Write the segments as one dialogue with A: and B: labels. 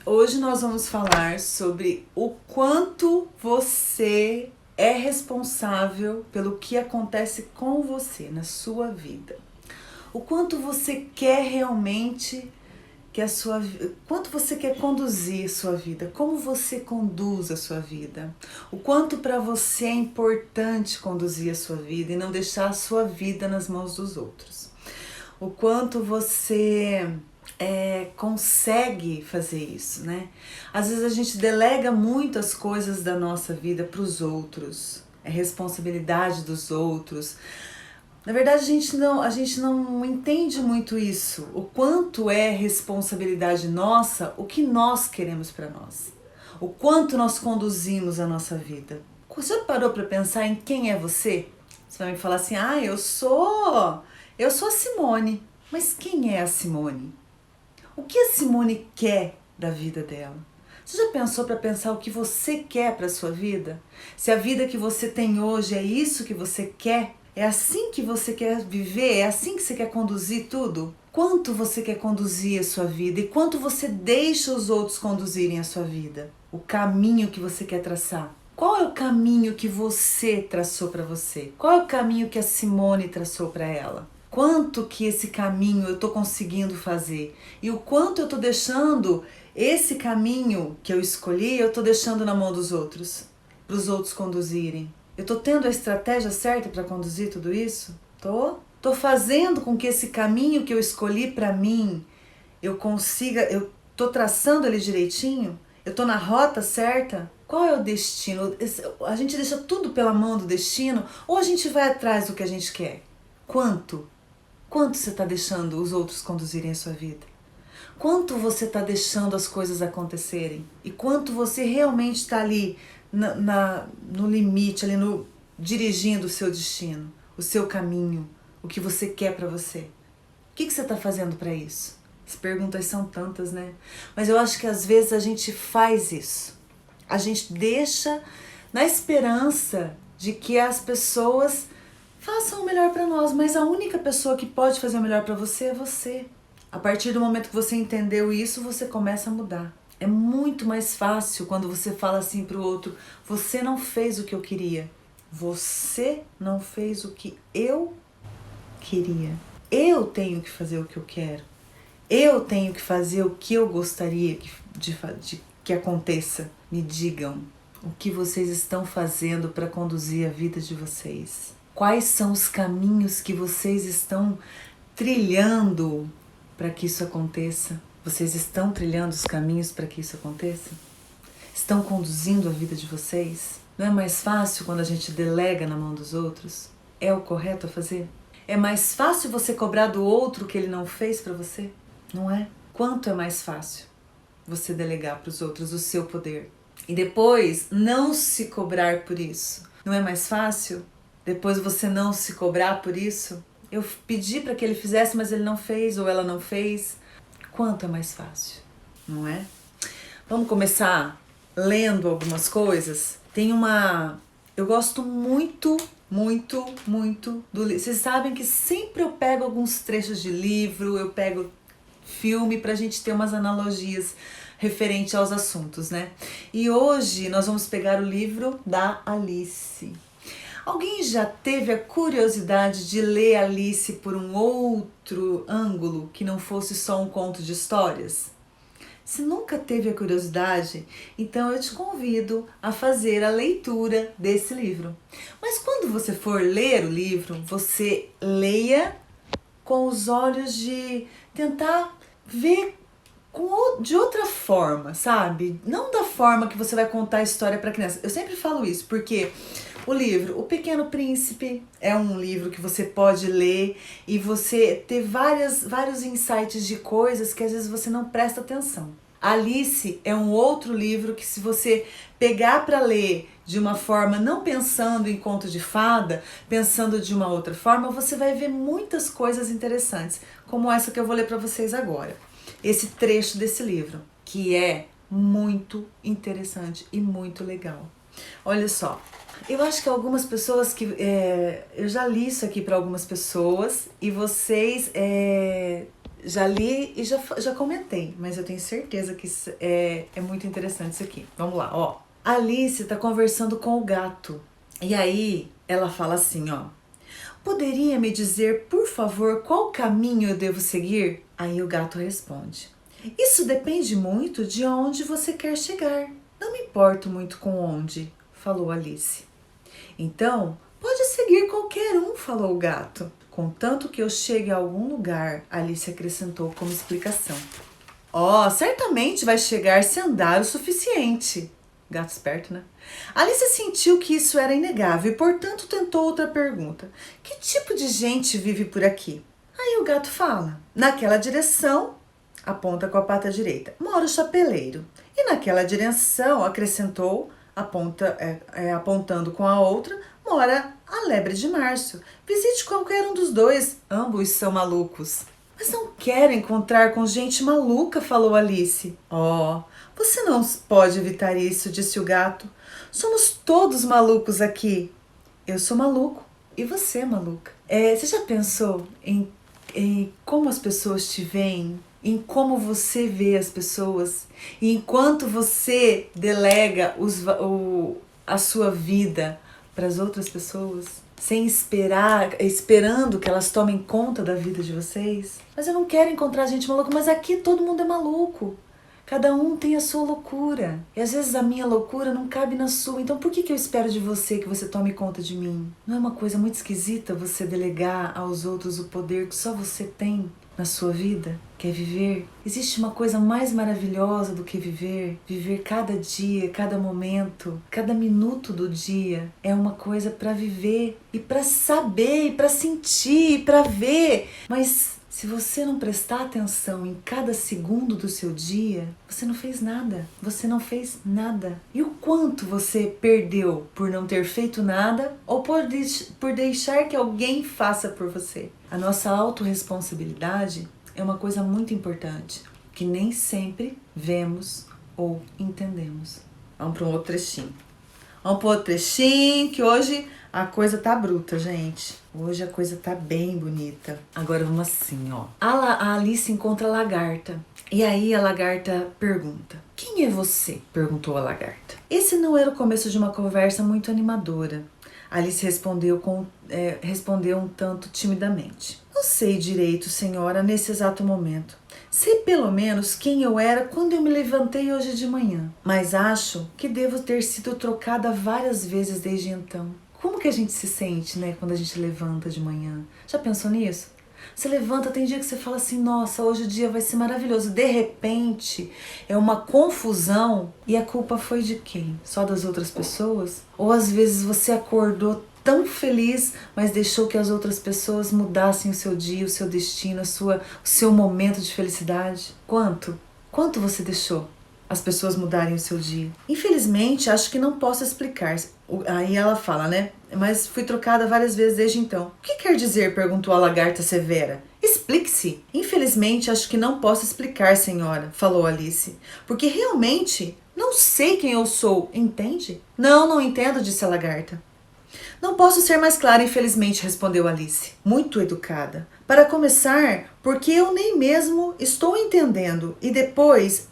A: Hoje nós vamos falar sobre o quanto você é responsável pelo que acontece com você na sua vida. O quanto você quer realmente que a sua quanto você quer conduzir a sua vida, como você conduz a sua vida. O quanto para você é importante conduzir a sua vida e não deixar a sua vida nas mãos dos outros. O quanto você consegue fazer isso, né? Às vezes a gente delega muito as coisas da nossa vida para os outros, é responsabilidade dos outros. Na verdade, a gente não entende muito isso, o quanto é responsabilidade nossa, o que nós queremos para nós, o quanto nós conduzimos a nossa vida. Você já parou para pensar em quem é você? Você vai me falar assim, eu sou a Simone. Mas quem é a Simone? O que a Simone quer da vida dela? Você já pensou para pensar o que você quer para a sua vida? Se a vida que você tem hoje é isso que você quer? É assim que você quer viver? É assim que você quer conduzir tudo? Quanto você quer conduzir a sua vida e quanto você deixa os outros conduzirem a sua vida? O caminho que você quer traçar. Qual é o caminho que você traçou para você? Qual é o caminho que a Simone traçou para ela? Quanto que esse caminho eu estou conseguindo fazer? E o quanto eu estou deixando esse caminho que eu escolhi, eu estou deixando na mão dos outros, para os outros conduzirem. Eu estou tendo a estratégia certa para conduzir tudo isso? Tô fazendo com que esse caminho que eu escolhi para mim, eu tô traçando ele direitinho? Eu tô na rota certa? Qual é o destino? A gente deixa tudo pela mão do destino ou a gente vai atrás do que a gente quer? Quanto? Quanto você está deixando os outros conduzirem a sua vida? Quanto você está deixando as coisas acontecerem? E quanto você realmente está ali no limite, ali dirigindo o seu destino, o seu caminho, o que você quer para você? O que você está fazendo para isso? As perguntas são tantas, né? Mas eu acho que às vezes a gente faz isso. A gente deixa na esperança de que as pessoas façam o melhor para nós, mas a única pessoa que pode fazer o melhor para você é você. A partir do momento que você entendeu isso, você começa a mudar. É muito mais fácil quando você fala assim pro outro, você não fez o que eu queria. Você não fez o que eu queria. Eu tenho que fazer o que eu quero. Eu tenho que fazer o que eu gostaria de que aconteça. Me digam o que vocês estão fazendo para conduzir a vida de vocês. Quais são os caminhos que vocês estão trilhando para que isso aconteça? Vocês estão trilhando os caminhos para que isso aconteça? Estão conduzindo a vida de vocês? Não é mais fácil quando a gente delega na mão dos outros? É o correto a fazer? É mais fácil você cobrar do outro o que ele não fez para você? Não é? Quanto é mais fácil você delegar para os outros o seu poder? E depois não se cobrar por isso? Não é mais fácil? Depois você não se cobrar por isso? Eu pedi para que ele fizesse, mas ele não fez ou ela não fez. Quanto é mais fácil, não é? Vamos começar lendo algumas coisas? Eu gosto muito do livro. Vocês sabem que sempre eu pego alguns trechos de livro, eu pego filme pra gente ter umas analogias referente aos assuntos, né? E hoje nós vamos pegar o livro da Alice. Alguém já teve a curiosidade de ler Alice por um outro ângulo que não fosse só um conto de histórias? Se nunca teve a curiosidade, então eu te convido a fazer a leitura desse livro. Mas quando você for ler o livro, você leia com os olhos de tentar ver de outra forma, sabe? Não da forma que você vai contar a história para criança. Eu sempre falo isso porque o livro O Pequeno Príncipe é um livro que você pode ler e você ter vários insights de coisas que às vezes você não presta atenção. Alice é um outro livro que, se você pegar para ler de uma forma não pensando em conto de fada, pensando de uma outra forma, você vai ver muitas coisas interessantes, como essa que eu vou ler para vocês agora. Esse trecho desse livro, que é muito interessante e muito legal. Olha só, eu acho que algumas pessoas eu já li isso aqui para algumas pessoas e vocês já li e já comentei, mas eu tenho certeza que é muito interessante isso aqui. Vamos lá, ó. A Alice tá conversando com o gato. E aí ela fala assim, ó. Poderia me dizer, por favor, qual caminho eu devo seguir? Aí o gato responde. Isso depende muito de onde você quer chegar. Não me importo muito com onde, falou Alice. Então, pode seguir qualquer um, falou o gato. Contanto que eu chegue a algum lugar, Alice acrescentou como explicação. Ó, certamente vai chegar se andar o suficiente. Gato esperto, né? Alice sentiu que isso era inegável e, portanto, tentou outra pergunta. Que tipo de gente vive por aqui? Aí o gato fala. Naquela direção, aponta com a pata direita, mora o chapeleiro. E naquela direção, acrescentou, apontando com a outra, mora a lebre de março. Visite qualquer um dos dois, ambos são malucos. Mas não quero encontrar com gente maluca, falou Alice. Oh, você não pode evitar isso, disse o gato. Somos todos malucos aqui. Eu sou maluco e você é maluca. Você já pensou em como as pessoas te veem? Em como você vê as pessoas? E enquanto você delega a sua vida para as outras pessoas? Sem esperando que elas tomem conta da vida de vocês? Mas eu não quero encontrar gente maluca, mas aqui todo mundo é maluco. Cada um tem a sua loucura. E às vezes a minha loucura não cabe na sua. Então por que eu espero de você que você tome conta de mim? Não é uma coisa muito esquisita você delegar aos outros o poder que só você tem na sua vida? Quer viver? Existe uma coisa mais maravilhosa do que viver? Viver cada dia, cada momento, cada minuto do dia é uma coisa para viver e para saber, e para sentir, e para ver. Mas se você não prestar atenção em cada segundo do seu dia, você não fez nada. Você não fez nada. E o quanto você perdeu por não ter feito nada ou por deixar que alguém faça por você? A nossa autorresponsabilidade é uma coisa muito importante, que nem sempre vemos ou entendemos. Vamos para um outro trechinho. Vamos para outro trechinho, que hoje a coisa tá bruta, gente. Hoje a coisa tá bem bonita. Agora vamos assim, ó. A Alice encontra a lagarta. E aí a lagarta pergunta. Quem é você? Perguntou a lagarta. Esse não era o começo de uma conversa muito animadora. Alice respondeu um tanto timidamente. Não sei direito, senhora, nesse exato momento. Sei pelo menos quem eu era quando eu me levantei hoje de manhã. Mas acho que devo ter sido trocada várias vezes desde então. Como que a gente se sente, né, quando a gente levanta de manhã? Já pensou nisso? Você levanta, tem dia que você fala assim, nossa, hoje o dia vai ser maravilhoso. De repente, é uma confusão. E a culpa foi de quem? Só das outras pessoas? Ou às vezes você acordou tão feliz, mas deixou que as outras pessoas mudassem o seu dia, o seu destino, o seu momento de felicidade? Quanto? Quanto você deixou as pessoas mudarem o seu dia? Infelizmente, acho que não posso explicar. Aí ela fala, né? Mas fui trocada várias vezes desde então. O que quer dizer? Perguntou a lagarta severa. Explique-se. Infelizmente, acho que não posso explicar, senhora, falou Alice. Porque realmente não sei quem eu sou, entende? Não entendo, disse a lagarta. Não posso ser mais clara, infelizmente, respondeu Alice, muito educada. Para começar, porque eu nem mesmo estou entendendo, e depois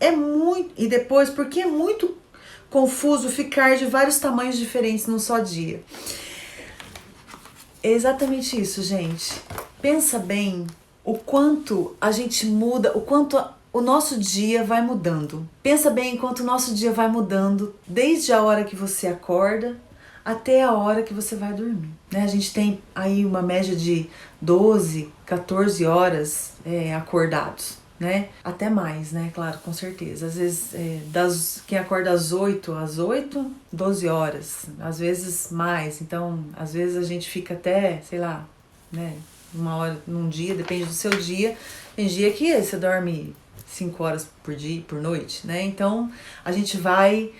A: porque é muito confuso ficar de vários tamanhos diferentes num só dia. É exatamente isso, gente. Pensa bem o quanto a gente muda, o quanto o nosso dia vai mudando. Pensa bem enquanto o nosso dia vai mudando, desde a hora que você acorda até a hora que você vai dormir, né? A gente tem aí uma média de 12, 14 horas acordados, né? Até mais, né? Claro, com certeza. Às vezes, quem acorda às 8, 12 horas. Às vezes mais. Então, às vezes a gente fica até, sei lá, né? Uma hora num dia, depende do seu dia. Tem dia que você dorme 5 horas por dia, por noite, né? Então, a gente vai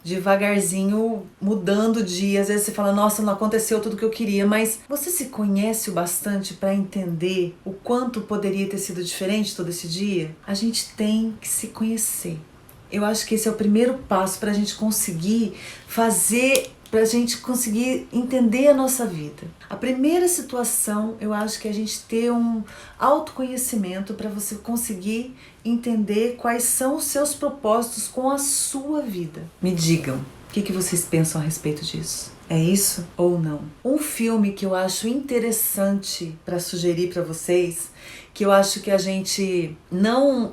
A: devagarzinho mudando o dia. Às vezes você fala, nossa, não aconteceu tudo que eu queria, mas você se conhece o bastante para entender o quanto poderia ter sido diferente todo esse dia? A gente tem que se conhecer. Eu acho que esse é o primeiro passo para a gente conseguir fazer, pra gente conseguir entender a nossa vida. A primeira situação, eu acho que é a gente ter um autoconhecimento para você conseguir entender quais são os seus propósitos com a sua vida. Me digam, o que vocês pensam a respeito disso? É isso ou não? Um filme que eu acho interessante para sugerir para vocês, que eu acho que a gente não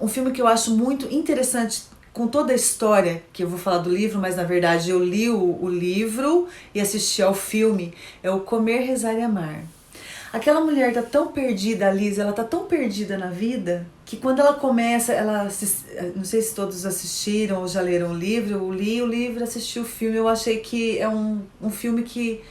A: um filme que eu acho muito interessante com toda a história, que eu vou falar do livro, mas na verdade eu li o livro e assisti ao filme, é o Comer, Rezar e Amar. Aquela mulher tá tão perdida, a Liz, ela tá tão perdida na vida, que quando ela começa, não sei se todos assistiram ou já leram o livro, eu li o livro, assisti o filme, eu achei que é um filme que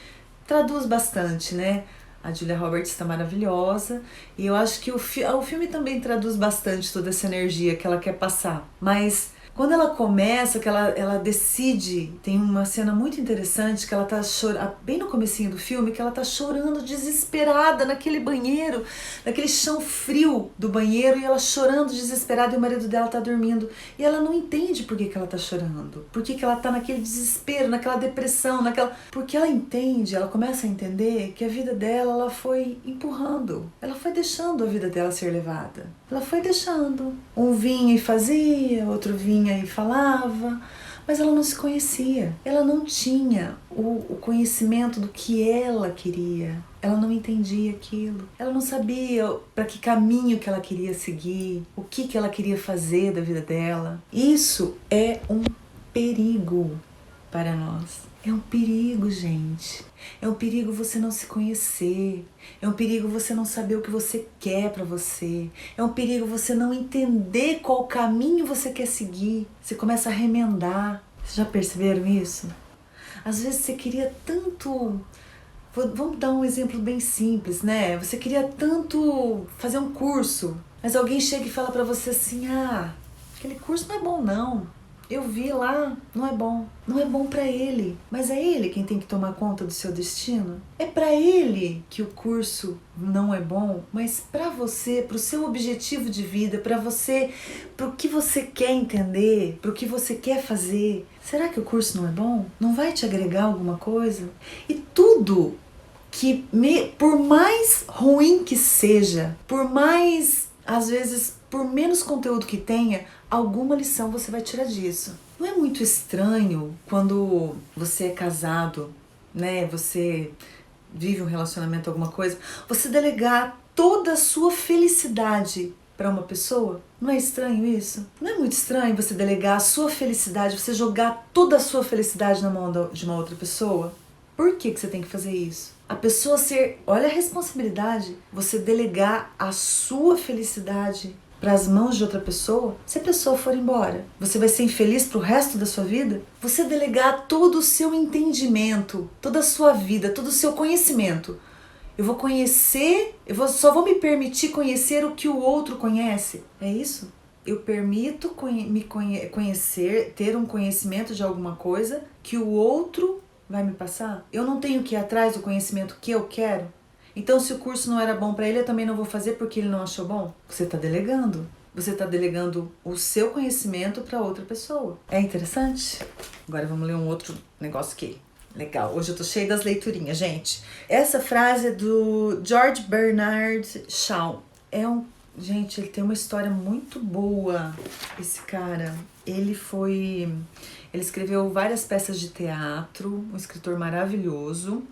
A: traduz bastante, né? A Julia Roberts está maravilhosa e eu acho que o filme também traduz bastante toda essa energia que ela quer passar, mas quando ela começa, que ela decide, tem uma cena muito interessante que ela tá chorando, bem no comecinho do filme, que ela tá chorando desesperada naquele banheiro, naquele chão frio do banheiro, e ela chorando desesperada e o marido dela tá dormindo. E ela não entende por que ela tá chorando, por que ela tá naquele desespero, naquela depressão, porque ela entende, ela começa a entender que a vida dela, ela foi empurrando, ela foi deixando a vida dela ser levada. Ela foi deixando. Um vinha e fazia, outro vinha e falava, mas ela não se conhecia. Ela não tinha o conhecimento do que ela queria. Ela não entendia aquilo. Ela não sabia para que caminho que ela queria seguir, o que ela queria fazer da vida dela. Isso é um perigo para nós. É um perigo, gente. É um perigo você não se conhecer. É um perigo você não saber o que você quer pra você. É um perigo você não entender qual caminho você quer seguir. Você começa a remendar. Vocês já perceberam isso? Às vezes você queria tanto... Vamos dar um exemplo bem simples, né? Você queria tanto fazer um curso, mas alguém chega e fala pra você assim, aquele curso não é bom não. Eu vi lá, não é bom. Não é bom pra ele. Mas é ele quem tem que tomar conta do seu destino. É pra ele que o curso não é bom, mas pra você, pro seu objetivo de vida, pra você, pro que você quer entender, pro que você quer fazer. Será que o curso não é bom? Não vai te agregar alguma coisa? E tudo que, por mais ruim que seja, por mais, às vezes, por menos conteúdo que tenha, alguma lição você vai tirar disso. Não é muito estranho quando você é casado, né? Você vive um relacionamento, alguma coisa, você delegar toda a sua felicidade para uma pessoa? Não é estranho isso? Não é muito estranho você delegar a sua felicidade, você jogar toda a sua felicidade na mão de uma outra pessoa? Por que você tem que fazer isso? A pessoa olha a responsabilidade, você delegar a sua felicidade para as mãos de outra pessoa. Se a pessoa for embora, você vai ser infeliz pro resto da sua vida? Você delegar todo o seu entendimento, toda a sua vida, todo o seu conhecimento. Só vou me permitir conhecer o que o outro conhece. É isso? Eu permito me conhecer, ter um conhecimento de alguma coisa que o outro vai me passar? Eu não tenho que ir atrás do conhecimento que eu quero? Então, se o curso não era bom para ele, eu também não vou fazer porque ele não achou bom? Você está delegando. Você está delegando o seu conhecimento para outra pessoa. É interessante? Agora vamos ler um outro negócio aqui. Legal. Hoje eu tô cheia das leiturinhas, gente. Essa frase é do George Bernard Shaw. Gente, ele tem uma história muito boa, esse cara. Ele escreveu várias peças de teatro, um escritor maravilhoso.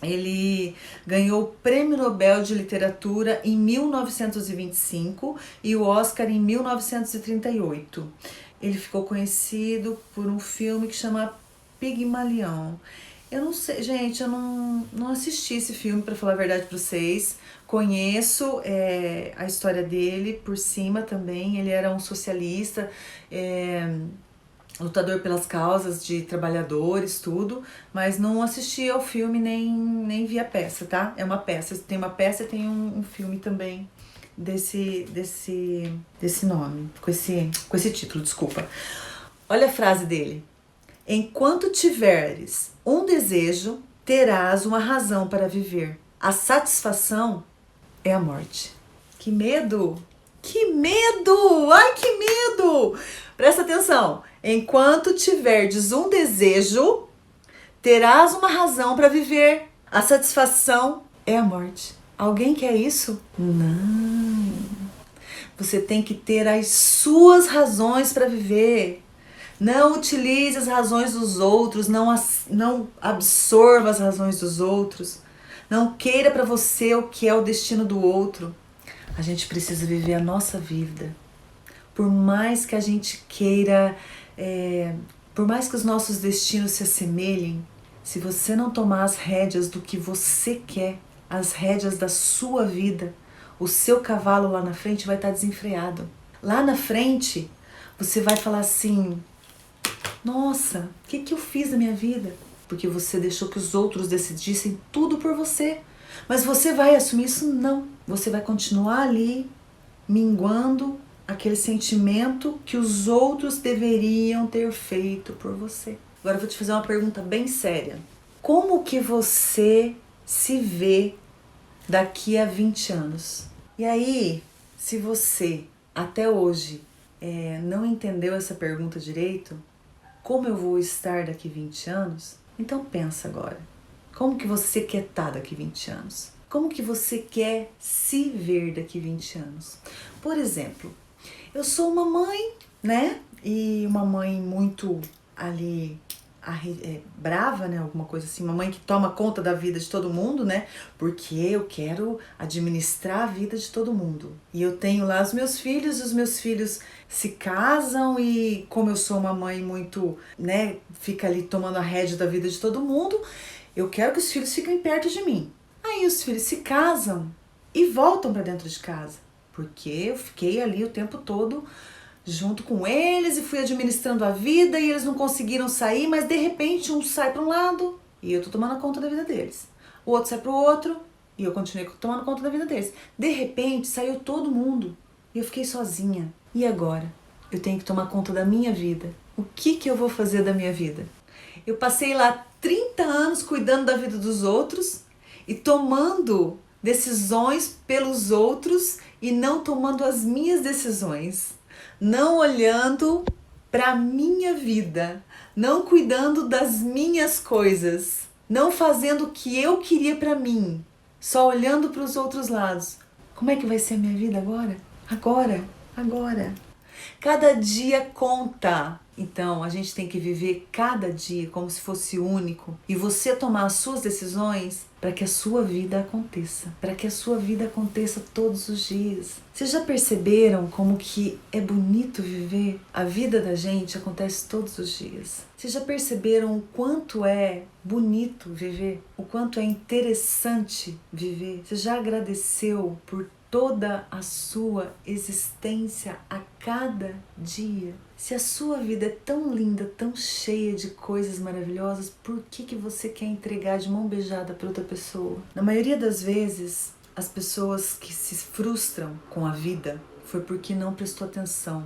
A: Ele ganhou o Prêmio Nobel de Literatura em 1925 e o Oscar em 1938. Ele ficou conhecido por um filme que chama Pigmalion. Eu não sei, gente, eu não assisti esse filme, para falar a verdade para vocês. Conheço a história dele por cima também. Ele era um socialista, lutador pelas causas de trabalhadores, tudo, mas não assisti ao filme nem vi a peça, tá? É uma peça, tem uma peça e tem um filme também desse nome, com esse título, desculpa. Olha a frase dele. Enquanto tiveres um desejo, terás uma razão para viver. A satisfação é a morte. Que medo! Que medo! Ai, que medo! Presta atenção. Enquanto tiverdes um desejo, terás uma razão para viver. A satisfação é a morte. Alguém quer isso? Não. Você tem que ter as suas razões para viver. Não utilize as razões dos outros, não absorva as razões dos outros. Não queira para você o que é o destino do outro. A gente precisa viver a nossa vida. Por mais que a gente queira, por mais que os nossos destinos se assemelhem, se você não tomar as rédeas do que você quer, as rédeas da sua vida, o seu cavalo lá na frente vai estar desenfreado. Lá na frente, você vai falar assim, nossa, o que eu fiz na minha vida? Porque você deixou que os outros decidissem tudo por você. Mas você vai assumir isso? Não. Você vai continuar ali, minguando aquele sentimento que os outros deveriam ter feito por você. Agora eu vou te fazer uma pergunta bem séria. Como que você se vê daqui a 20 anos? E aí, se você até hoje não entendeu essa pergunta direito, como eu vou estar daqui 20 anos? Então pensa agora. Como que você quer estar daqui 20 anos? Como que você quer se ver daqui 20 anos? Por exemplo, eu sou uma mãe, né? E uma mãe muito ali brava, né? Alguma coisa assim. Uma mãe que toma conta da vida de todo mundo, né? Porque eu quero administrar a vida de todo mundo. E eu tenho lá os meus filhos se casam e como eu sou uma mãe muito, né? Fica ali tomando a rédea da vida de todo mundo, eu quero que os filhos fiquem perto de mim. Aí os filhos se casam e voltam para dentro de casa, porque eu fiquei ali o tempo todo junto com eles e fui administrando a vida e eles não conseguiram sair, mas de repente um sai para um lado e eu tô tomando conta da vida deles. O outro sai para o outro e eu continuei tomando conta da vida deles. De repente saiu todo mundo e eu fiquei sozinha. E agora? Eu tenho que tomar conta da minha vida. O que eu vou fazer da minha vida? Eu passei lá 30 anos cuidando da vida dos outros e tomando decisões pelos outros e não tomando as minhas decisões. Não olhando para a minha vida, não cuidando das minhas coisas, não fazendo o que eu queria para mim, só olhando para os outros lados. Como é que vai ser a minha vida agora? Agora. Cada dia conta. Então, a gente tem que viver cada dia como se fosse único e você tomar as suas decisões para que a sua vida aconteça, para que a sua vida aconteça todos os dias. Vocês já perceberam como que é bonito viver? A vida da gente acontece todos os dias. Vocês já perceberam o quanto é bonito viver? O quanto é interessante viver? Você já agradeceu por toda a sua existência a cada dia? Se a sua vida é tão linda, tão cheia de coisas maravilhosas, por que você quer entregar de mão beijada para outra pessoa? Na maioria das vezes, as pessoas que se frustram com a vida foi porque não prestou atenção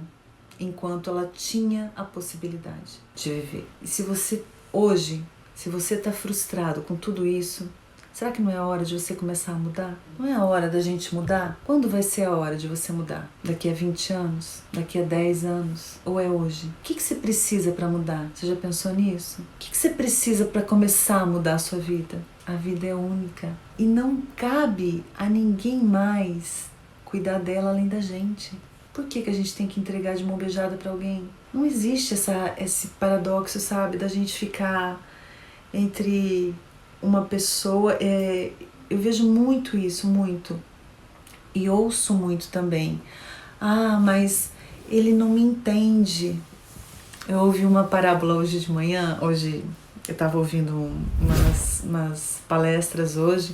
A: enquanto ela tinha a possibilidade de viver. E se você hoje, se você está frustrado com tudo isso, será que não é a hora de você começar a mudar? Não é a hora da gente mudar? Quando vai ser a hora de você mudar? Daqui a 20 anos? Daqui a 10 anos? Ou é hoje? O que você precisa para mudar? Você já pensou nisso? O que você precisa para começar a mudar a sua vida? A vida é única e não cabe a ninguém mais cuidar dela além da gente. Por que a gente tem que entregar de mão beijada para alguém? Não existe esse paradoxo, sabe? Da gente ficar entre uma pessoa, eu vejo muito isso, muito, e ouço muito também. Ah, mas ele não me entende. Eu ouvi uma parábola hoje de manhã, hoje eu estava ouvindo umas palestras hoje,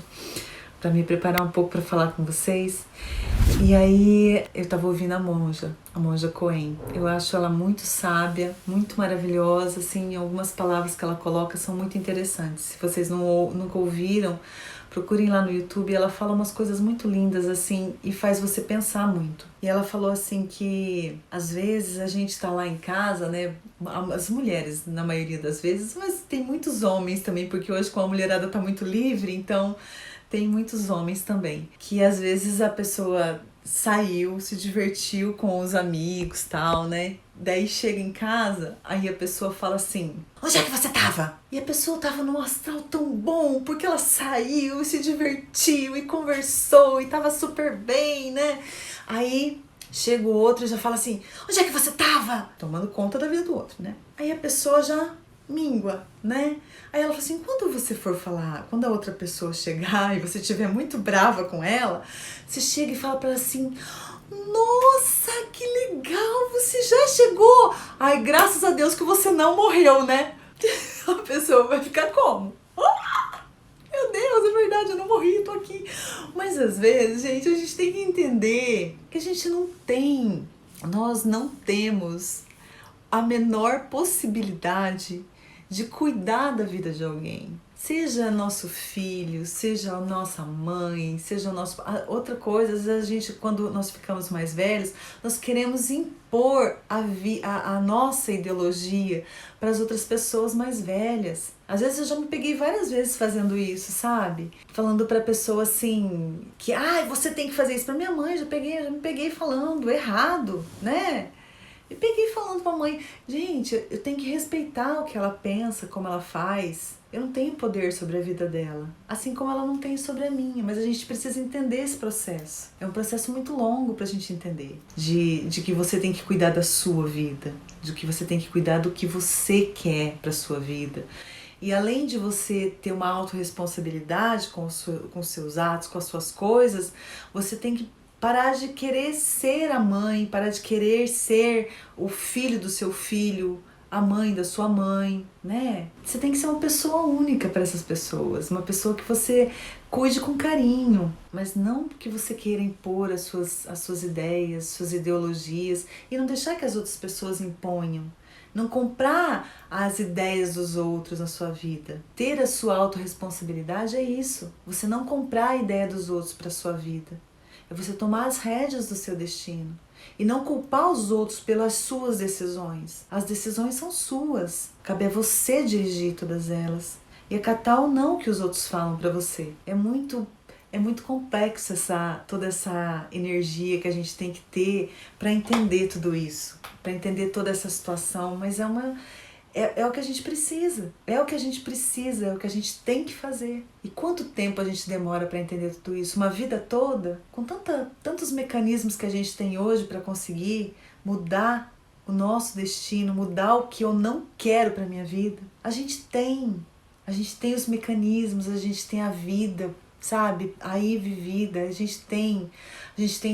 A: para me preparar um pouco para falar com vocês, e aí eu estava ouvindo a monja Coen. Eu acho ela muito sábia, muito maravilhosa, assim, algumas palavras que ela coloca são muito interessantes. Se vocês nunca ouviram, procurem lá no YouTube, ela fala umas coisas muito lindas, assim, e faz você pensar muito. E ela falou assim que, às vezes, a gente tá lá em casa, né, as mulheres, na maioria das vezes, mas tem muitos homens também, porque hoje com a mulherada tá muito livre, então tem muitos homens também, que às vezes a pessoa saiu, se divertiu com os amigos, tal, né? Daí chega em casa, aí a pessoa fala assim: onde é que você tava? E a pessoa tava num astral tão bom, porque ela saiu, se divertiu e conversou e tava super bem, né? Aí chega o outro e já fala assim: onde é que você tava? Tomando conta da vida do outro, né? Aí a pessoa já míngua, né? Aí ela fala assim: quando você for falar, quando a outra pessoa chegar e você estiver muito brava com ela, você chega e fala pra ela assim: nossa, que legal, você já chegou! Ai, graças a Deus que você não morreu, né? A pessoa vai ficar como? Meu Deus, é verdade, eu não morri, tô aqui. Mas às vezes, gente, a gente tem que entender que a gente nós não temos a menor possibilidade de cuidar da vida de alguém. Seja nosso filho, seja a nossa mãe, seja o nosso... Outra coisa, às vezes a gente, quando nós ficamos mais velhos, nós queremos impor a nossa ideologia para as outras pessoas mais velhas. Às vezes eu já me peguei várias vezes fazendo isso, sabe? Falando pra pessoa assim, que você tem que fazer isso. Pra minha mãe, já me peguei falando errado, né? E peguei falando pra mãe: gente, eu tenho que respeitar o que ela pensa, como ela faz. Eu não tenho poder sobre a vida dela, assim como ela não tem sobre a minha, mas a gente precisa entender esse processo. É um processo muito longo pra gente entender, de que você tem que cuidar da sua vida, de que você tem que cuidar do que você quer pra sua vida. E além de você ter uma autorresponsabilidade com os seus atos, com as suas coisas, você tem que parar de querer ser a mãe, parar de querer ser o filho do seu filho, a mãe da sua mãe, né? Você tem que ser uma pessoa única para essas pessoas, uma pessoa que você cuide com carinho, mas não que você queira impor as suas ideias, suas ideologias e não deixar que as outras pessoas imponham. Não comprar as ideias dos outros na sua vida. Ter a sua autorresponsabilidade é isso. Você não comprar a ideia dos outros para a sua vida. É você tomar as rédeas do seu destino. E não culpar os outros pelas suas decisões. As decisões são suas. Cabe a você dirigir todas elas. E acatar ou não que os outros falam para você. É muito complexo toda essa energia que a gente tem que ter para entender tudo isso, para entender toda essa situação, mas é o que a gente precisa, é o que a gente tem que fazer. E quanto tempo a gente demora para entender tudo isso? Uma vida toda? Com tantos mecanismos que a gente tem hoje para conseguir mudar o nosso destino, mudar o que eu não quero para minha vida. A gente tem os mecanismos, a gente tem a vida, sabe, aí vivida, a gente tem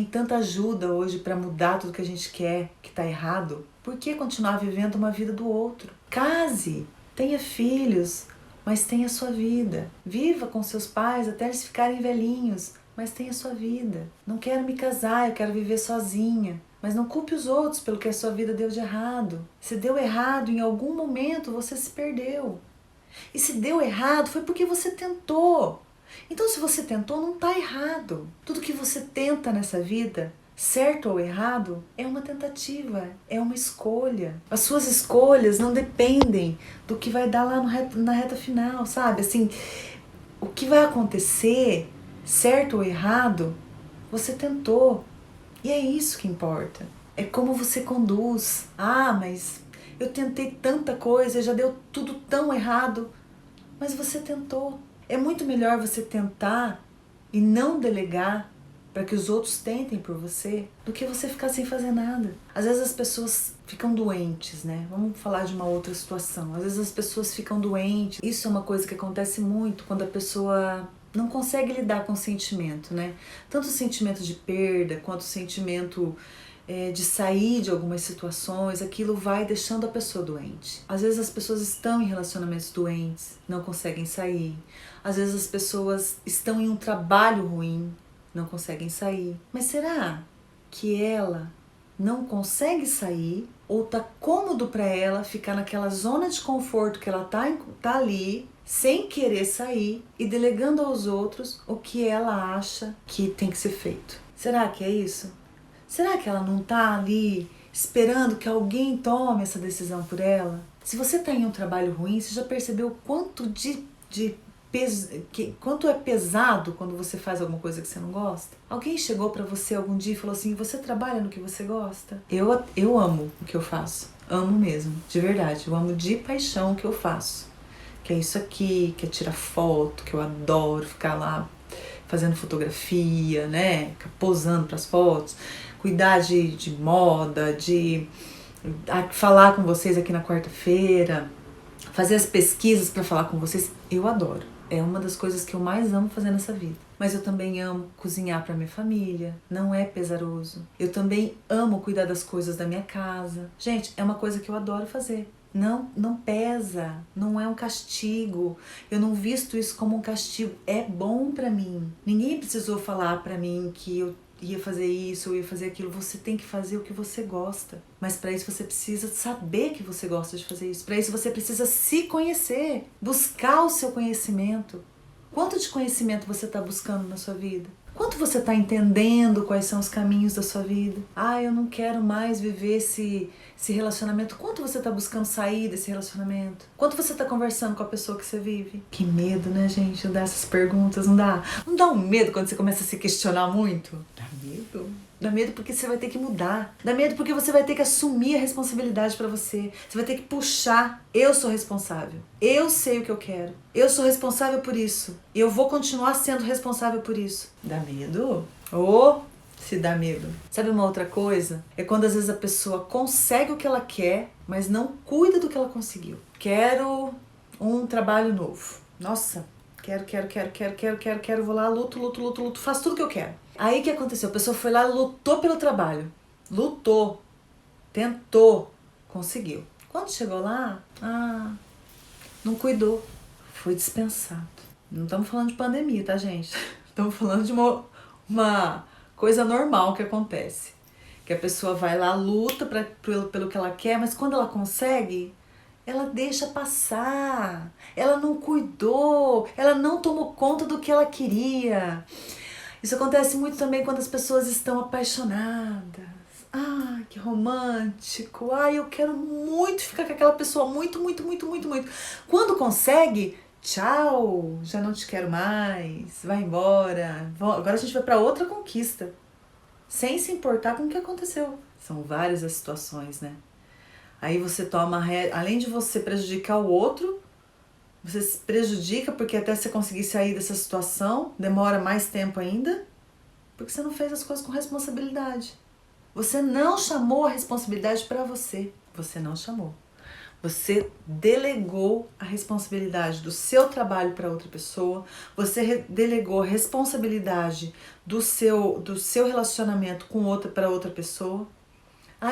A: tanta ajuda hoje para mudar tudo que a gente quer, que tá errado. Por que continuar vivendo uma vida do outro? Case, tenha filhos, mas tenha a sua vida. Viva com seus pais até eles ficarem velhinhos, mas tenha a sua vida. Não quero me casar, eu quero viver sozinha. Mas não culpe os outros pelo que a sua vida deu de errado. Se deu errado, em algum momento você se perdeu. E se deu errado, foi porque você tentou. Então, se você tentou, não está errado. Tudo que você tenta nessa vida, certo ou errado, é uma tentativa, é uma escolha. As suas escolhas não dependem do que vai dar lá na reta final, sabe? Assim, o que vai acontecer, certo ou errado, você tentou. E é isso que importa. É como você conduz. Mas eu tentei tanta coisa, já deu tudo tão errado. Mas você tentou. É muito melhor você tentar e não delegar para que os outros tentem por você do que você ficar sem fazer nada. Às vezes as pessoas ficam doentes, né? Vamos falar de uma outra situação. Às vezes as pessoas ficam doentes. Isso é uma coisa que acontece muito quando a pessoa não consegue lidar com o sentimento, né? Tanto o sentimento de perda quanto o sentimento de sair de algumas situações, aquilo vai deixando a pessoa doente. Às vezes as pessoas estão em relacionamentos doentes, não conseguem sair. Às vezes as pessoas estão em um trabalho ruim, não conseguem sair. Mas será que ela não consegue sair ou tá cômodo para ela ficar naquela zona de conforto que ela tá ali, sem querer sair e delegando aos outros o que ela acha que tem que ser feito? Será que é isso? Será que ela não está ali esperando que alguém tome essa decisão por ela? Se você está em um trabalho ruim, você já percebeu o quanto de quanto é pesado quando você faz alguma coisa que você não gosta? Alguém chegou pra você algum dia e falou assim, você trabalha no que você gosta? Eu amo o que eu faço, amo mesmo, de verdade, eu amo de paixão o que eu faço. Que é isso aqui, que é tirar foto, que eu adoro ficar lá fazendo fotografia, né, posando para as fotos, cuidar de moda, de falar com vocês aqui na quarta-feira, fazer as pesquisas para falar com vocês, eu adoro. É uma das coisas que eu mais amo fazer nessa vida. Mas eu também amo cozinhar para minha família, não é pesaroso. Eu também amo cuidar das coisas da minha casa. Gente, é uma coisa que eu adoro fazer. Não pesa, não é um castigo. Eu não visto isso como um castigo. É bom pra mim. Ninguém precisou falar pra mim que eu ia fazer isso ou ia fazer aquilo. Você tem que fazer o que você gosta. Mas pra isso você precisa saber que você gosta de fazer isso. Pra isso você precisa se conhecer, buscar o seu conhecimento. Quanto de conhecimento você está buscando na sua vida? Quanto você está entendendo quais são os caminhos da sua vida? Ah, eu não quero mais viver esse relacionamento. Quanto você está buscando sair desse relacionamento? Quanto você está conversando com a pessoa que você vive? Que medo, né, gente? Dar essas perguntas, não dá? Não dá um medo quando você começa a se questionar muito? Dá medo. Dá medo porque você vai ter que mudar. Dá medo porque você vai ter que assumir a responsabilidade pra você. Você vai ter que puxar. Eu sou responsável. Eu sei o que eu quero. Eu sou responsável por isso. E eu vou continuar sendo responsável por isso. Dá medo? Se dá medo. Sabe uma outra coisa? É quando às vezes a pessoa consegue o que ela quer, mas não cuida do que ela conseguiu. Quero um trabalho novo. Nossa, quero, vou lá, luto, faço tudo que eu quero. Aí o que aconteceu? A pessoa foi lá, lutou pelo trabalho. Lutou, tentou, conseguiu. Quando chegou lá, não cuidou, foi dispensado. Não estamos falando de pandemia, tá, gente? Estamos falando de uma coisa normal que acontece. Que a pessoa vai lá, luta pelo que ela quer, mas quando ela consegue, ela deixa passar, ela não cuidou, ela não tomou conta do que ela queria. Isso acontece muito também quando as pessoas estão apaixonadas. Ah, que romântico. Ah, eu quero muito ficar com aquela pessoa, muito. Quando consegue, tchau, já não te quero mais, vai embora. Agora a gente vai para outra conquista, sem se importar com o que aconteceu. São várias as situações, né? Aí você toma, além de você prejudicar o outro, você se prejudica porque até você conseguir sair dessa situação, demora mais tempo ainda, porque você não fez as coisas com responsabilidade. Você não chamou a responsabilidade para você. Você não chamou. Você delegou a responsabilidade do seu trabalho para outra pessoa, você delegou a responsabilidade do seu relacionamento com para outra pessoa.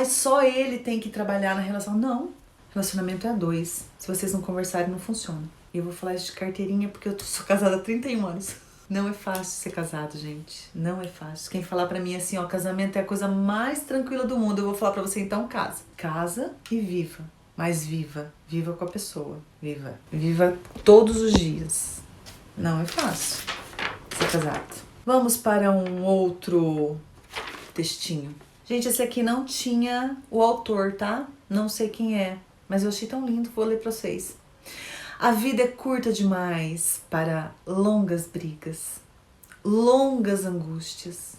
A: Só ele tem que trabalhar na relação. Não, relacionamento é a dois. Se vocês não conversarem, não funciona. E eu vou falar isso de carteirinha porque eu sou casada há 31 anos. Não é fácil ser casado, gente. Não é fácil. Quem falar pra mim assim, casamento é a coisa mais tranquila do mundo, eu vou falar pra você, então casa. Casa e viva. Mas viva. Viva com a pessoa. Viva. Viva todos os dias. Não é fácil ser casado. Vamos para um outro textinho. Gente, esse aqui não tinha o autor, tá? Não sei quem é, mas eu achei tão lindo, vou ler pra vocês. A vida é curta demais para longas brigas, longas angústias,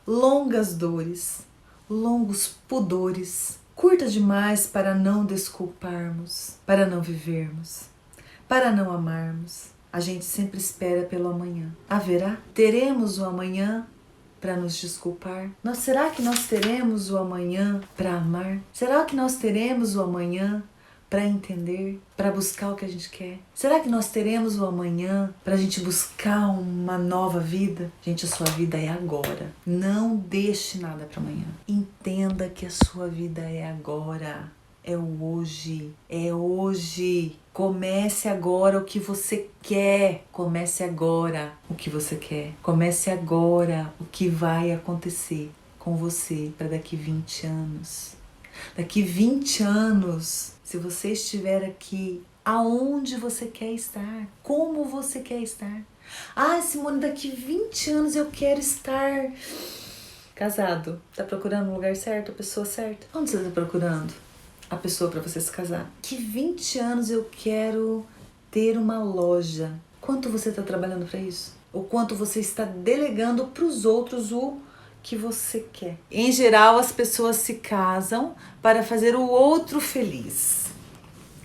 A: longas dores, longos pudores. Curta demais para não desculparmos, para não vivermos, para não amarmos. A gente sempre espera pelo amanhã. Haverá? Teremos o amanhã para nos desculpar? Será que nós teremos o amanhã para amar? Será que nós teremos o amanhã para entender, para buscar o que a gente quer? Será que nós teremos o amanhã para a gente buscar uma nova vida? Gente, a sua vida é agora. Não deixe nada para amanhã. Entenda que a sua vida é agora. É o hoje. É hoje. Comece agora o que você quer. Comece agora o que você quer. Comece agora o que vai acontecer com você para daqui 20 anos. Daqui 20 anos, se você estiver aqui, aonde você quer estar? Como você quer estar? Simone, daqui 20 anos eu quero estar casado. Tá procurando o lugar certo, a pessoa certa? Onde você tá procurando a pessoa para você se casar? Que 20 anos eu quero ter uma loja quanto você está trabalhando para isso? O quanto você está delegando para os outros o que você quer. Em geral, as pessoas se casam para fazer o outro feliz.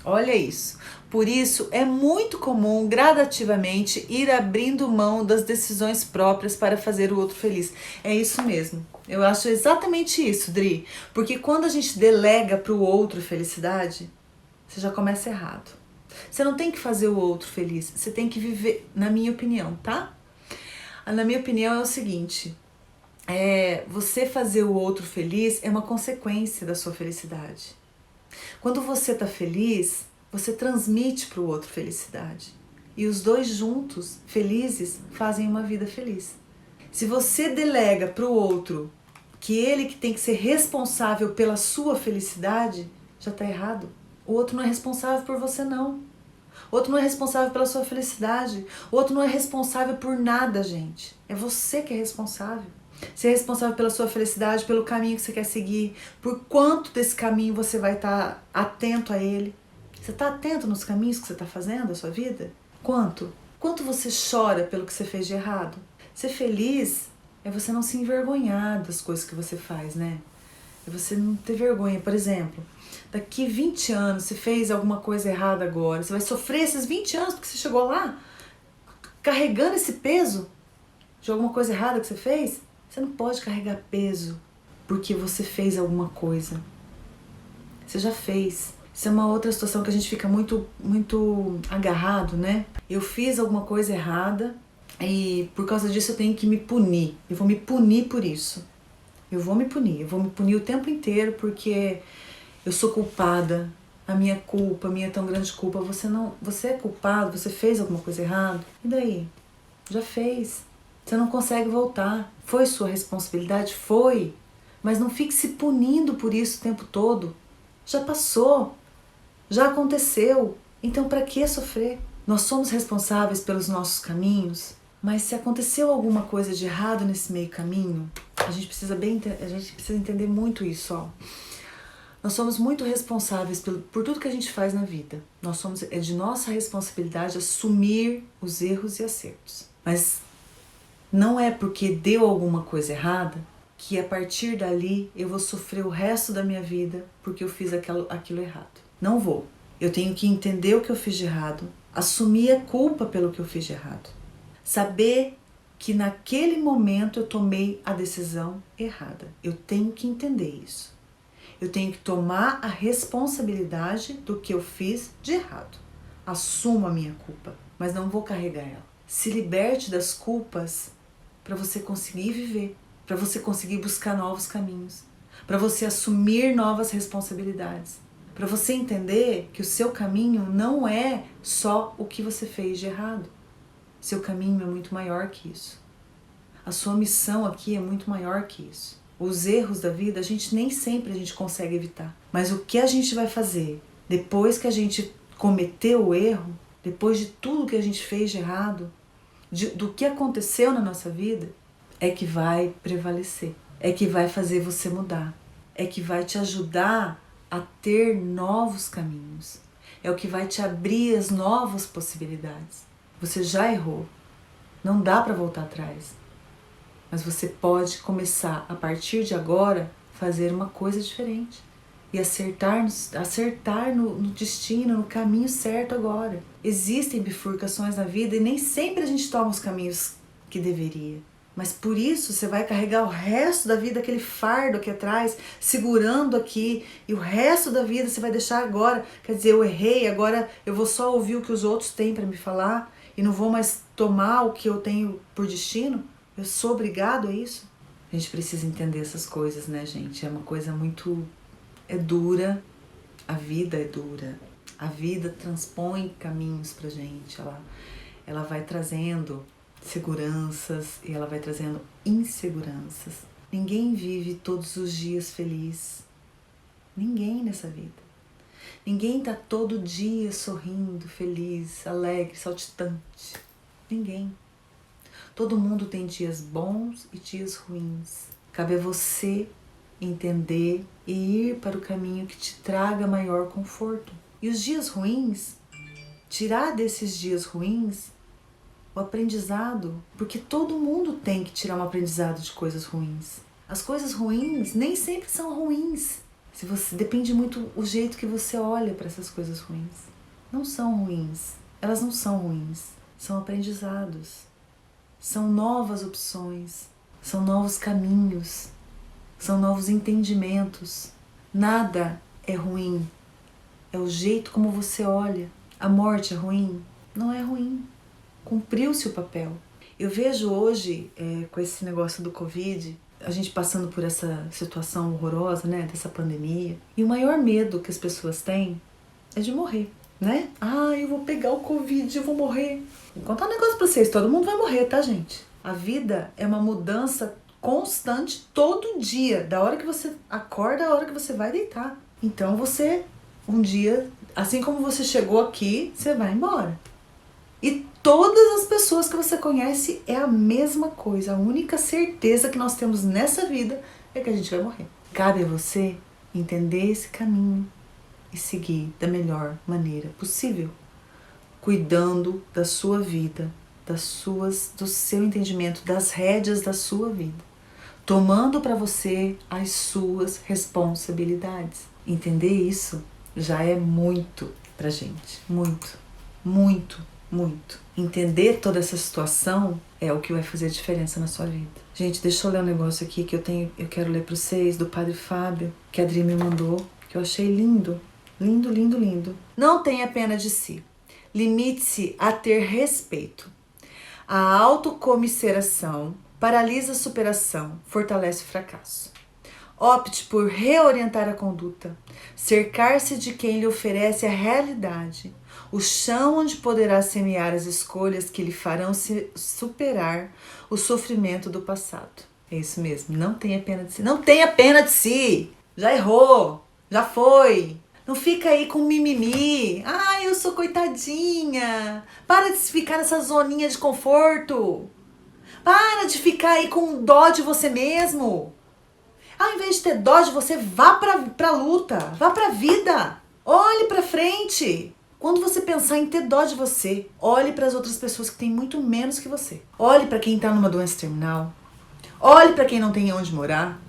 A: Olha isso. Por isso, é muito comum, gradativamente, ir abrindo mão das decisões próprias para fazer o outro feliz. É isso mesmo. Eu acho exatamente isso, Dri. Porque quando a gente delega para o outro felicidade, você já começa errado. Você não tem que fazer o outro feliz, você tem que viver, na minha opinião, tá? Na minha opinião é o seguinte, você fazer o outro feliz é uma consequência da sua felicidade. Quando você tá feliz, você transmite para o outro felicidade. E os dois juntos, felizes, fazem uma vida feliz. Se você delega para o outro que ele que tem que ser responsável pela sua felicidade, já tá errado. O outro não é responsável por você, não. O outro não é responsável pela sua felicidade. O outro não é responsável por nada, gente. É você que é responsável. Você é responsável pela sua felicidade, pelo caminho que você quer seguir, por quanto desse caminho você vai estar atento a ele. Você está atento nos caminhos que você está fazendo da sua vida? Quanto? Quanto você chora pelo que você fez de errado? Ser feliz é você não se envergonhar das coisas que você faz, né? É você não ter vergonha. Por exemplo, daqui 20 anos você fez alguma coisa errada agora, você vai sofrer esses 20 anos porque você chegou lá carregando esse peso de alguma coisa errada que você fez. Você não pode carregar peso porque você fez alguma coisa. Você já fez. Isso é uma outra situação que a gente fica muito agarrado, né? Eu fiz alguma coisa errada e por causa disso eu tenho que me punir. Eu vou me punir por isso. Eu vou me punir o tempo inteiro porque eu sou culpada. A minha culpa, a minha tão grande culpa. Você é culpado, você fez alguma coisa errada. E daí? Já fez. Você não consegue voltar. Foi sua responsabilidade? Foi. Mas não fique se punindo por isso o tempo todo. Já passou. Já aconteceu. Então para que sofrer? Nós somos responsáveis pelos nossos caminhos, mas se aconteceu alguma coisa de errado nesse meio caminho, a gente precisa entender muito isso, ó. Nós somos muito responsáveis por tudo que a gente faz na vida. É de nossa responsabilidade assumir os erros e acertos. Mas não é porque deu alguma coisa errada que a partir dali eu vou sofrer o resto da minha vida porque eu fiz aquilo errado. Não vou. Eu tenho que entender o que eu fiz de errado, assumir a culpa pelo que eu fiz de errado. Saber que naquele momento eu tomei a decisão errada. Eu tenho que entender isso. Eu tenho que tomar a responsabilidade do que eu fiz de errado. Assumo a minha culpa, mas não vou carregar ela. Se liberte das culpas para você conseguir viver, para você conseguir buscar novos caminhos, para você assumir novas responsabilidades, para você entender que o seu caminho não é só o que você fez de errado. Seu caminho é muito maior que isso. A sua missão aqui é muito maior que isso. Os erros da vida, nem sempre a gente consegue evitar. Mas o que a gente vai fazer depois que a gente cometeu o erro, depois de tudo que a gente fez de errado, do que aconteceu na nossa vida, é que vai prevalecer. É que vai fazer você mudar. É que vai te ajudar a ter novos caminhos. É o que vai te abrir as novas possibilidades. Você já errou. Não dá para voltar atrás. Mas você pode começar, a partir de agora, fazer uma coisa diferente. E acertar no destino, no caminho certo agora. Existem bifurcações na vida e nem sempre a gente toma os caminhos que deveria. Mas por isso você vai carregar o resto da vida, aquele fardo aqui atrás, segurando aqui. E o resto da vida você vai deixar agora. Quer dizer, eu errei, agora eu vou só ouvir o que os outros têm para me falar. E não vou mais tomar o que eu tenho por destino. Eu sou obrigado a isso? A gente precisa entender essas coisas, né, gente? É uma coisa muito... É dura. A vida é dura. A vida transpõe caminhos pra gente. Ela vai trazendo seguranças e ela vai trazendo inseguranças. Ninguém vive todos os dias feliz. Ninguém nessa vida. Ninguém tá todo dia sorrindo, feliz, alegre, saltitante. Ninguém. Todo mundo tem dias bons e dias ruins. Cabe a você entender e ir para o caminho que te traga maior conforto. E os dias ruins, tirar desses dias ruins O aprendizado, porque todo mundo tem que tirar um aprendizado de coisas ruins. As coisas ruins nem sempre são ruins. Se você depende muito o jeito que você olha para essas coisas ruins. Não são ruins. Elas não são ruins. São aprendizados. São novas opções. São novos caminhos. São novos entendimentos. Nada é ruim. É o jeito como você olha. A morte é ruim? Não é ruim. Cumpriu-se o papel. Eu vejo hoje, com esse negócio do Covid, a gente passando por essa situação horrorosa, né, dessa pandemia, e o maior medo que as pessoas têm é de morrer, né? Ah, eu vou pegar o Covid, eu vou morrer. Vou contar um negócio pra vocês, todo mundo vai morrer, tá, gente? A vida é uma mudança constante todo dia, da hora que você acorda à hora que você vai deitar. Então você, um dia, assim como você chegou aqui, você vai embora. E todas as pessoas que você conhece é a mesma coisa. A única certeza que nós temos nessa vida é que a gente vai morrer. Cabe a você entender esse caminho e seguir da melhor maneira possível, cuidando da sua vida, do seu entendimento, das rédeas da sua vida, tomando para você as suas responsabilidades. Entender isso já é muito pra gente, muito, muito. Muito. Entender toda essa situação é o que vai fazer diferença na sua vida. Gente, deixa eu ler um negócio aqui que eu quero ler para vocês, do Padre Fábio, que a Adri me mandou, que eu achei lindo. Lindo, lindo, lindo. Não tenha pena de si. Limite-se a ter respeito. A autocomiseração paralisa a superação, fortalece o fracasso. Opte por reorientar a conduta, cercar-se de quem lhe oferece a realidade, o chão onde poderá semear as escolhas que lhe farão superar o sofrimento do passado. É isso mesmo, não tenha pena de si. Não tenha pena de si! Já errou, já foi. Não fica aí com mimimi. Ai, eu sou coitadinha. Para de ficar nessa zoninha de conforto. Para de ficar aí com dó de você mesmo. Ao invés de ter dó de você, vá pra luta, vá pra vida, olhe pra frente. Quando você pensar em ter dó de você, olhe para as outras pessoas que têm muito menos que você. Olhe para quem tá numa doença terminal, olhe para quem não tem onde morar,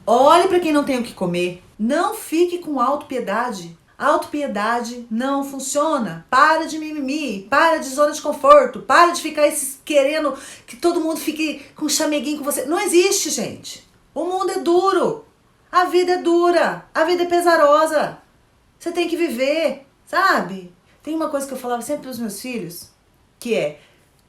A: olhe para quem não tem o que comer. Não fique com autopiedade. Autopiedade não funciona. Para de mimimi, para de zona de conforto, para de ficar querendo que todo mundo fique com chameguinho com você. Não existe, gente. O mundo é duro, a vida é dura, a vida é pesarosa. Você tem que viver, sabe? Tem uma coisa que eu falava sempre para os meus filhos, que é,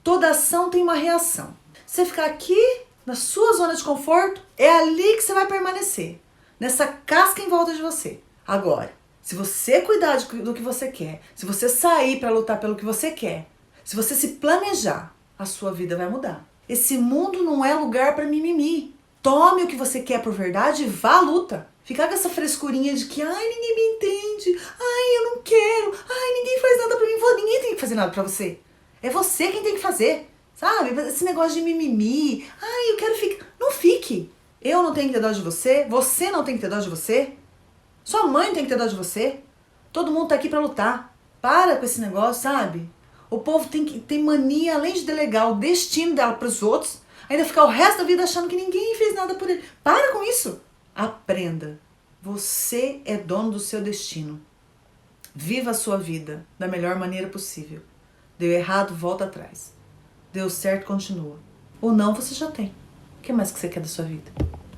A: toda ação tem uma reação. Você ficar aqui, na sua zona de conforto, é ali que você vai permanecer, nessa casca em volta de você. Agora, se você cuidar do que você quer, se você sair para lutar pelo que você quer, se você se planejar, a sua vida vai mudar. Esse mundo não é lugar para mimimi. Tome o que você quer por verdade e vá à luta. Ficar com essa frescurinha de que, ai, ninguém me entende, ai, eu não quero, ai, ninguém faz nada pra mim, ninguém tem que fazer nada pra você. É você quem tem que fazer, sabe? Esse negócio de mimimi, ai, eu quero ficar. Não fique. Eu não tenho que ter dó de você não tem que ter dó de você, sua mãe tem que ter dó de você. Todo mundo tá aqui pra lutar. Para com esse negócio, sabe? O povo tem mania, além de delegar o destino dela pros outros, ainda ficar o resto da vida achando que ninguém fez nada por ele. Para com isso. Aprenda. Você é dono do seu destino. Viva a sua vida da melhor maneira possível. Deu errado, volta atrás. Deu certo, continua. Ou não, você já tem. O que mais que você quer da sua vida?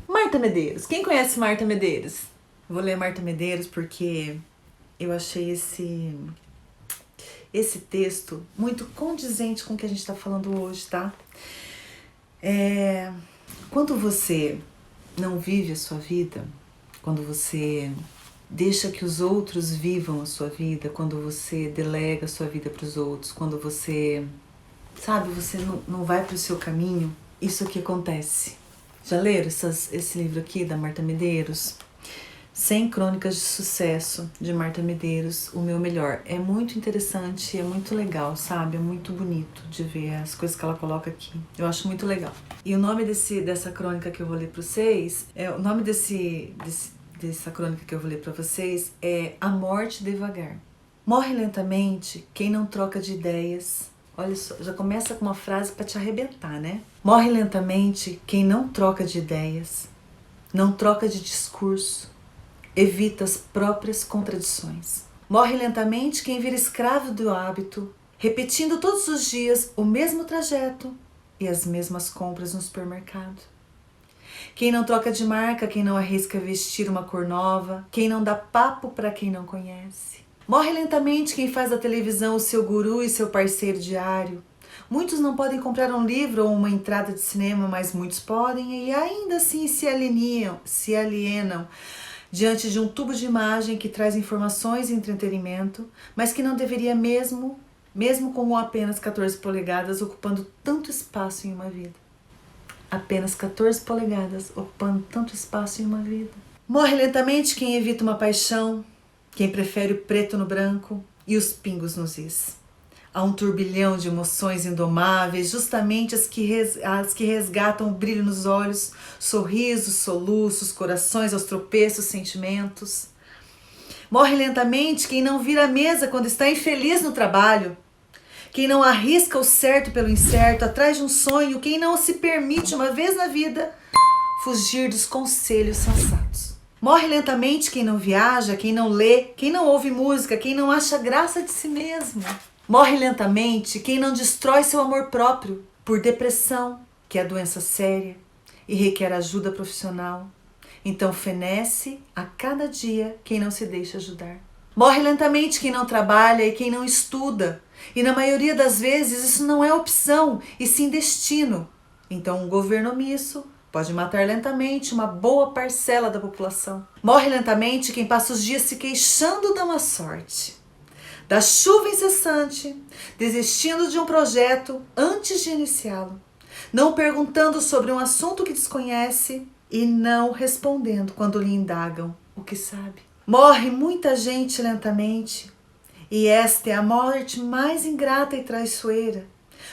A: Marta Medeiros. Quem conhece Marta Medeiros? Vou ler Marta Medeiros porque eu achei esse texto muito condizente com o que a gente está falando hoje, tá? Quando você não vive a sua vida, quando você deixa que os outros vivam a sua vida, quando você delega a sua vida para os outros, quando você, sabe, você não vai para o seu caminho, isso aqui acontece. Já leram esse livro aqui da Marta Medeiros? 100 Crônicas de Sucesso, de Marta Medeiros, o meu melhor. É muito interessante, é muito legal, sabe? É muito bonito de ver as coisas que ela coloca aqui. Eu acho muito legal. E o nome dessa crônica que eu vou ler para vocês, o nome dessa crônica que eu vou ler para vocês é A Morte Devagar. Morre lentamente quem não troca de ideias. Olha só, já começa com uma frase para te arrebentar, né? Morre lentamente quem não troca de ideias, não troca de discurso, evita as próprias contradições. Morre lentamente quem vira escravo do hábito, repetindo todos os dias o mesmo trajeto e as mesmas compras no supermercado. Quem não troca de marca, quem não arrisca vestir uma cor nova, quem não dá papo para quem não conhece. Morre lentamente quem faz da televisão o seu guru e seu parceiro diário. Muitos não podem comprar um livro ou uma entrada de cinema, mas muitos podem e ainda assim se alienam diante de um tubo de imagem que traz informações e entretenimento, mas que não deveria mesmo com apenas 14 polegadas ocupando tanto espaço em uma vida. Apenas 14 polegadas ocupando tanto espaço em uma vida. Morre lentamente quem evita uma paixão, quem prefere o preto no branco e os pingos nos is. Há um turbilhão de emoções indomáveis, justamente as que resgatam o brilho nos olhos, sorrisos, soluços, corações aos tropeços, sentimentos. Morre lentamente quem não vira a mesa quando está infeliz no trabalho, quem não arrisca o certo pelo incerto atrás de um sonho, quem não se permite uma vez na vida fugir dos conselhos sensatos. Morre lentamente quem não viaja, quem não lê, quem não ouve música, quem não acha graça de si mesmo. Morre lentamente quem não destrói seu amor próprio por depressão, que é doença séria e requer ajuda profissional. Então fenece a cada dia quem não se deixa ajudar. Morre lentamente quem não trabalha e quem não estuda. E na maioria das vezes isso não é opção, e sim destino. Então um governo omisso pode matar lentamente uma boa parcela da população. Morre lentamente quem passa os dias se queixando da má sorte, da chuva incessante, desistindo de um projeto antes de iniciá-lo, não perguntando sobre um assunto que desconhece e não respondendo quando lhe indagam o que sabe. Morre muita gente lentamente, e esta é a morte mais ingrata e traiçoeira,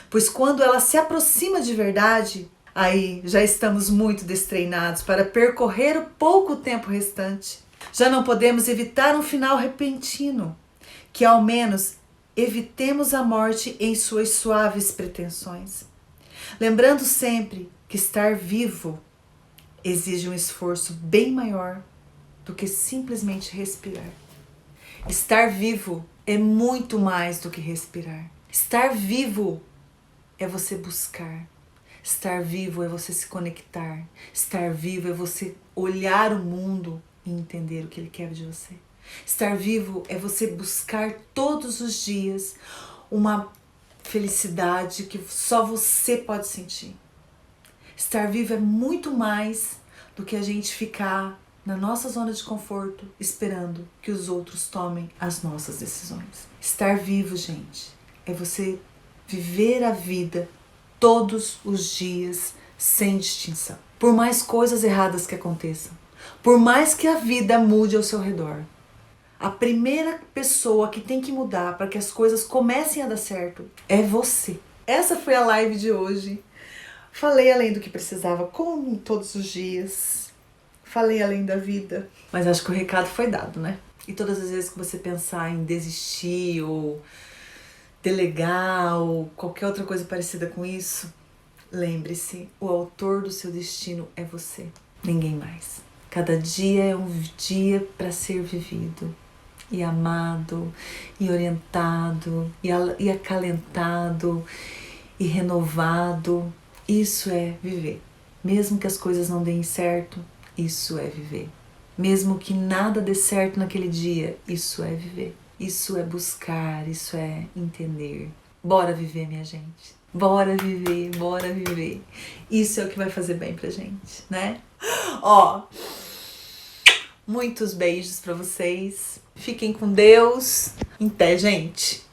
A: pois quando ela se aproxima de verdade, aí já estamos muito destreinados para percorrer o pouco tempo restante. Já não podemos evitar um final repentino, que ao menos evitemos a morte em suas suaves pretensões. Lembrando sempre que estar vivo exige um esforço bem maior do que simplesmente respirar. Estar vivo é muito mais do que respirar. Estar vivo é você buscar. Estar vivo é você se conectar. Estar vivo é você olhar o mundo e entender o que ele quer de você. Estar vivo é você buscar todos os dias uma felicidade que só você pode sentir. Estar vivo é muito mais do que a gente ficar na nossa zona de conforto esperando que os outros tomem as nossas decisões. Estar vivo, gente, é você viver a vida todos os dias sem distinção. Por mais coisas erradas que aconteçam, por mais que a vida mude ao seu redor, a primeira pessoa que tem que mudar para que as coisas comecem a dar certo é você. Essa foi a live de hoje. Falei além do que precisava, como todos os dias. Falei além da vida. Mas acho que o recado foi dado, né? E todas as vezes que você pensar em desistir ou delegar ou qualquer outra coisa parecida com isso, lembre-se, o autor do seu destino é você, ninguém mais. Cada dia é um dia para ser vivido, e amado, e orientado, e acalentado, e renovado. Isso é viver. Mesmo que as coisas não deem certo, isso é viver. Mesmo que nada dê certo naquele dia, isso é viver. Isso é buscar, isso é entender. Bora viver, minha gente. Bora viver, bora viver. Isso é o que vai fazer bem pra gente, né? Ó, muitos beijos pra vocês. Fiquem com Deus. Até, gente.